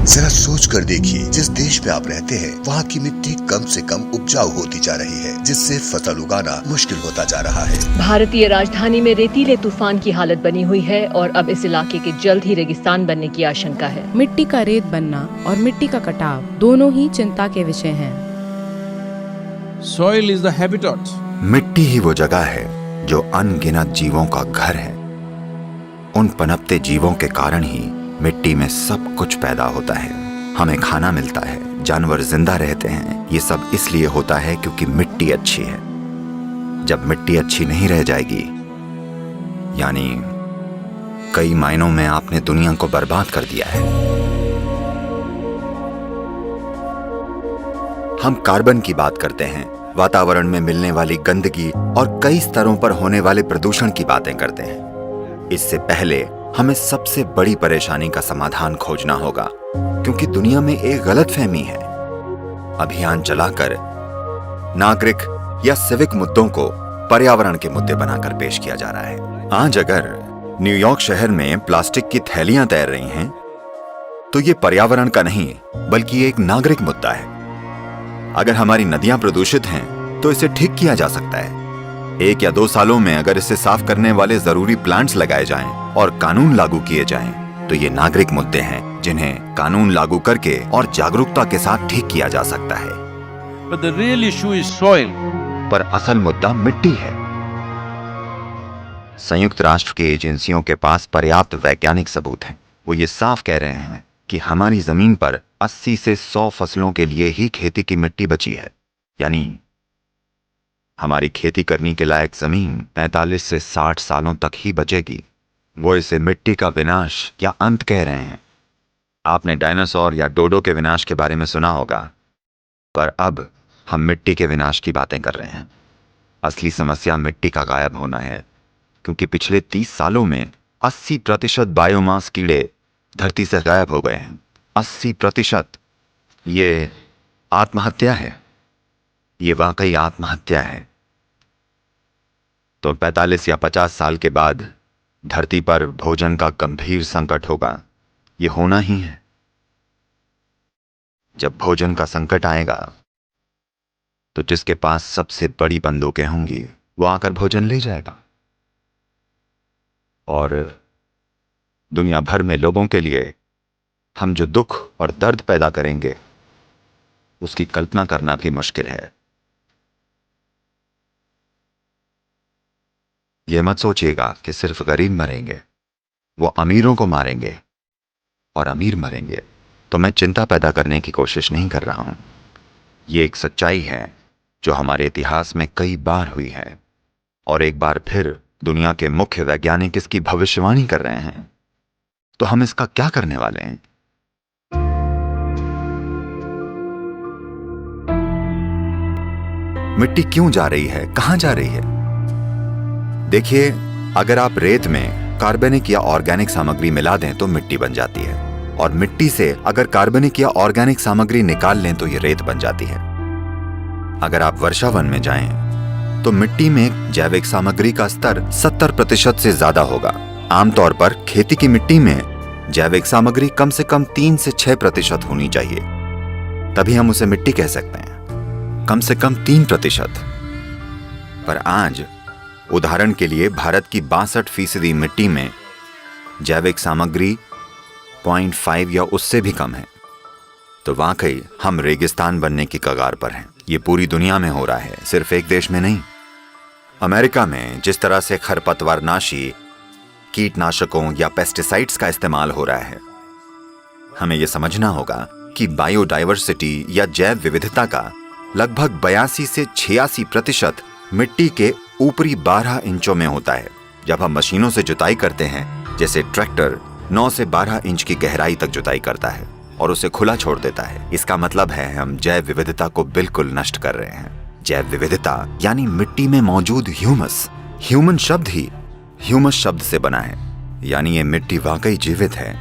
जरा सोच कर देखिए, जिस देश में आप रहते हैं वहाँ की मिट्टी कम से कम उपजाऊ होती जा रही है, जिससे फसल उगाना मुश्किल होता जा रहा है। भारतीय राजधानी में रेतीले तूफान की हालत बनी हुई है और अब इस इलाके के जल्द ही रेगिस्तान बनने की आशंका है। मिट्टी का रेत बनना और मिट्टी का कटाव दोनों ही चिंता के विषय हैं। Soil is the habitat. मिट्टी ही वो जगह है जो अनगिनत जीवों का घर है। उन पनपते जीवों के कारण ही मिट्टी में सब कुछ पैदा होता है। हमें खाना मिलता है, जानवर जिंदा रहते हैं। ये सब इसलिए होता है क्योंकि मिट्टी अच्छी है। जब मिट्टी अच्छी नहीं रह जाएगी, यानी कई मायनों में आपने दुनिया को बर्बाद कर दिया है। हम कार्बन की बात करते हैं, वातावरण में मिलने वाली गंदगी और कई स्तरों पर होने वाले प्रदूषण की बातें करते हैं। इससे पहले हमें सबसे बड़ी परेशानी का समाधान खोजना होगा, क्योंकि दुनिया में एक गलतफहमी है। अभियान चलाकर नागरिक या सिविक मुद्दों को पर्यावरण के मुद्दे बनाकर पेश किया जा रहा है। आज अगर न्यूयॉर्क शहर में प्लास्टिक की थैलियां तैर रही हैं, तो ये पर्यावरण का नहीं बल्कि एक नागरिक मुद्दा है। अगर हमारी नदियां प्रदूषित हैं, तो इसे ठीक किया जा सकता है। 1 या 2 सालों में अगर इसे साफ करने वाले जरूरी प्लांट्स लगाए जाएं और कानून लागू किए जाएं, तो ये नागरिक मुद्दे हैं जिन्हें कानून लागू करके और जागरूकता के साथ ठीक किया जा सकता है। But the real issue is soil. पर असल मुद्दा मिट्टी है। संयुक्त राष्ट्र की एजेंसियों के पास पर्याप्त वैज्ञानिक सबूत हैं। वो ये साफ कह रहे हैं कि हमारी जमीन पर 80 से 100 फसलों के लिए ही खेती की मिट्टी बची है। यानी हमारी खेती करने के लायक जमीन 45 से 60 सालों तक ही बचेगी। वो इसे मिट्टी का विनाश या अंत कह रहे हैं। आपने डायनासोर या डोडो के विनाश के बारे में सुना होगा, पर अब हम मिट्टी के विनाश की बातें कर रहे हैं। असली समस्या मिट्टी का गायब होना है, क्योंकि पिछले 30 सालों में 80% बायोमास कीड़े धरती से गायब हो गए हैं। 80%। ये आत्महत्या है। ये वाकई आत्महत्या है। तो 45 या 50 साल के बाद धरती पर भोजन का गंभीर संकट होगा। ये होना ही है। जब भोजन का संकट आएगा, तो जिसके पास सबसे बड़ी बंदूकें होंगी वो आकर भोजन ले जाएगा, और दुनिया भर में लोगों के लिए हम जो दुख और दर्द पैदा करेंगे, उसकी कल्पना करना भी मुश्किल है। यह मत सोचिएगा कि सिर्फ गरीब मरेंगे। वो अमीरों को मारेंगे और अमीर मरेंगे। तो मैं चिंता पैदा करने की कोशिश नहीं कर रहा हूं। ये एक सच्चाई है जो हमारे इतिहास में कई बार हुई है, और एक बार फिर दुनिया के मुख्य वैज्ञानिक इसकी भविष्यवाणी कर रहे हैं। तो हम इसका क्या करने वाले हैं? मिट्टी क्यों जा रही है, कहां जा रही है? देखिए, अगर आप रेत में कार्बनिक या ऑर्गेनिक सामग्री मिला दें तो मिट्टी बन जाती है, और मिट्टी से अगर कार्बनिक या ऑर्गेनिक सामग्री निकाल लें तो ये रेत बन जाती है। अगर आप वर्षा वन में जाएं, तो मिट्टी में जैविक सामग्री का स्तर 70% से ज्यादा होगा। आमतौर पर खेती की मिट्टी में जैविक सामग्री कम से कम 3 से 6% होनी चाहिए, तभी हम उसे मिट्टी कह सकते हैं। कम से कम 3%। पर आज उदाहरण के लिए भारत की 62% मिट्टी में जैविक सामग्री 0.5 या उससे भी कम है। तो वाकई हम रेगिस्तान बनने की कगार पर हैं। ये पूरी दुनिया में हो रहा है, सिर्फ एक देश में नहीं। अमेरिका में जिस तरह से खरपतवारनाशी, कीटनाशकों या पेस्टिसाइड्स का इस्तेमाल हो रहा है, हमें यह समझना होगा कि बायोडायवर्सिटी या जैव विविधता का लगभग 82 से 86% मिट्टी के ऊपरी 12 इंचों में होता है। जब हम मशीनों से जुताई करते हैं, जैसे ट्रैक्टर 9 से 12 इंच की गहराई तक जुताई करता है और उसे खुला छोड़ देता है, इसका मतलब है हम जैव विविधता को बिल्कुल नष्ट कर रहे हैं। जैव विविधता यानी मिट्टी में मौजूद ह्यूमस। ह्यूमन शब्द ही ह्यूमस शब्द से बना है, यानी ये मिट्टी वाकई जीवित है।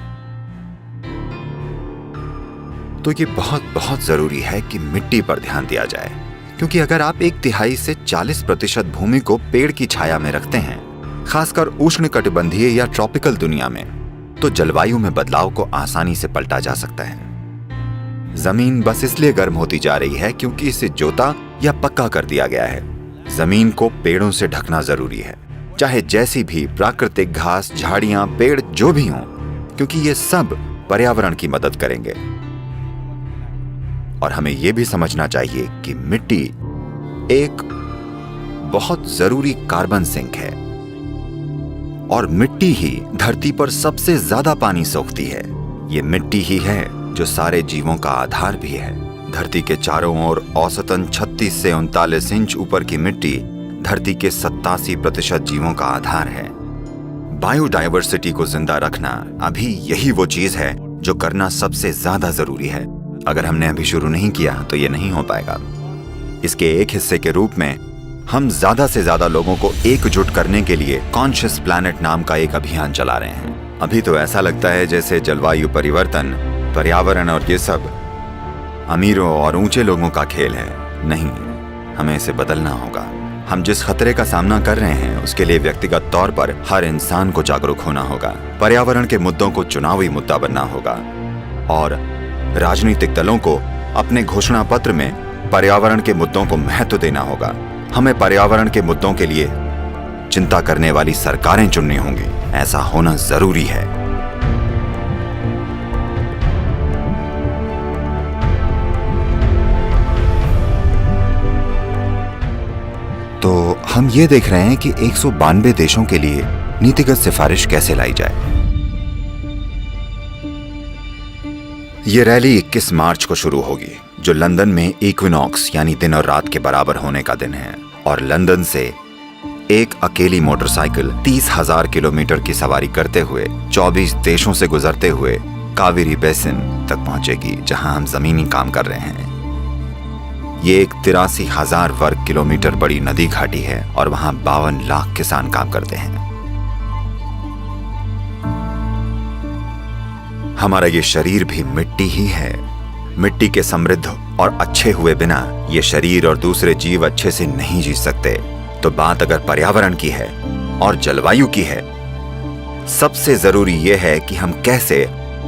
तो ये बहुत बहुत जरूरी है कि मिट्टी पर ध्यान दिया जाए, क्योंकि अगर आप 1/3 से 40% भूमि को पेड़ की छाया में रखते हैं, खासकर उष्णकटिबंधीय या ट्रॉपिकल दुनिया में, तो जलवायु में बदलाव को आसानी से पलटा जा सकता है। जमीन बस इसलिए गर्म होती जा रही है क्योंकि इसे जोता या पक्का कर दिया गया है। जमीन को पेड़ों से ढकना जरूरी है, चाहे जैसी भी प्राकृतिक घास, झाड़ियां, पेड़ जो भी हों, क्योंकि ये सब पर्यावरण की मदद करेंगे। और हमें यह भी समझना चाहिए कि मिट्टी एक बहुत जरूरी कार्बन सिंक है और मिट्टी ही धरती पर सबसे ज्यादा पानी सोखती है। ये मिट्टी ही है जो सारे जीवों का आधार भी है। धरती के चारों ओर औसतन 36 से 39 इंच ऊपर की मिट्टी धरती के 87% जीवों का आधार है। बायोडायवर्सिटी को जिंदा रखना अभी यही वो चीज है जो करना सबसे ज्यादा जरूरी है। अगर हमने अभी शुरू नहीं किया तो ये नहीं हो पाएगा। इसके एक हिस्से के रूप में हम ज्यादा से ज्यादा लोगों को एकजुट करने के लिए कॉन्शियस प्लैनेट नाम का एक अभियान चला रहे हैं। अभी तो ऐसा लगता है जैसे जलवायु परिवर्तन, पर्यावरण और ये सब अमीरों और ऊंचे लोगों का खेल है। नहीं, हमें इसे बदलना होगा। हम जिस खतरे का सामना कर रहे हैं उसके लिए व्यक्तिगत तौर पर हर इंसान को जागरूक होना होगा। पर्यावरण के मुद्दों को चुनावी मुद्दा बनना होगा और राजनीतिक दलों को अपने घोषणा पत्र में पर्यावरण के मुद्दों को महत्व देना होगा। हमें पर्यावरण के मुद्दों के लिए चिंता करने वाली सरकारें चुननी होंगी। ऐसा होना जरूरी है। तो हम ये देख रहे हैं कि 192 देशों के लिए नीतिगत सिफारिश कैसे लाई जाए। ये रैली 21 मार्च को शुरू होगी, जो लंदन में इक्विनॉक्स यानी दिन और रात के बराबर होने का दिन है। और लंदन से एक अकेली मोटरसाइकिल 30,000 किलोमीटर की सवारी करते हुए 24 देशों से गुजरते हुए कावेरी बेसिन तक पहुंचेगी, जहां हम जमीनी काम कर रहे हैं। ये एक 83,000 वर्ग किलोमीटर बड़ी नदी घाटी है और वहां 52 लाख किसान काम करते हैं। हमारा ये शरीर भी मिट्टी ही है। मिट्टी के समृद्ध और अच्छे हुए बिना ये शरीर और दूसरे जीव अच्छे से नहीं जी सकते। तो बात अगर पर्यावरण की है और जलवायु की है, सबसे जरूरी यह है कि हम कैसे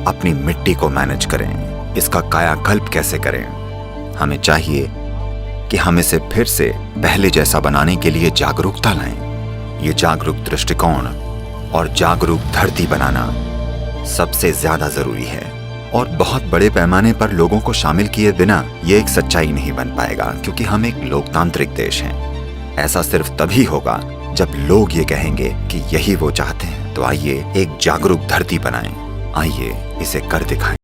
अपनी मिट्टी को मैनेज करें, इसका कायाकल्प कैसे करें। हमें चाहिए कि हम इसे फिर से पहले जैसा बनाने के लिए जागरूकता लाएं। ये जागरूक दृष्टिकोण और जागरूक धरती बनाना सबसे ज्यादा जरूरी है। और बहुत बड़े पैमाने पर लोगों को शामिल किए बिना ये एक सच्चाई नहीं बन पाएगा, क्योंकि हम एक लोकतांत्रिक देश हैं। ऐसा सिर्फ तभी होगा जब लोग ये कहेंगे कि यही वो चाहते हैं। तो आइए एक जागरूक धरती बनाएं। आइए इसे कर दिखाएं।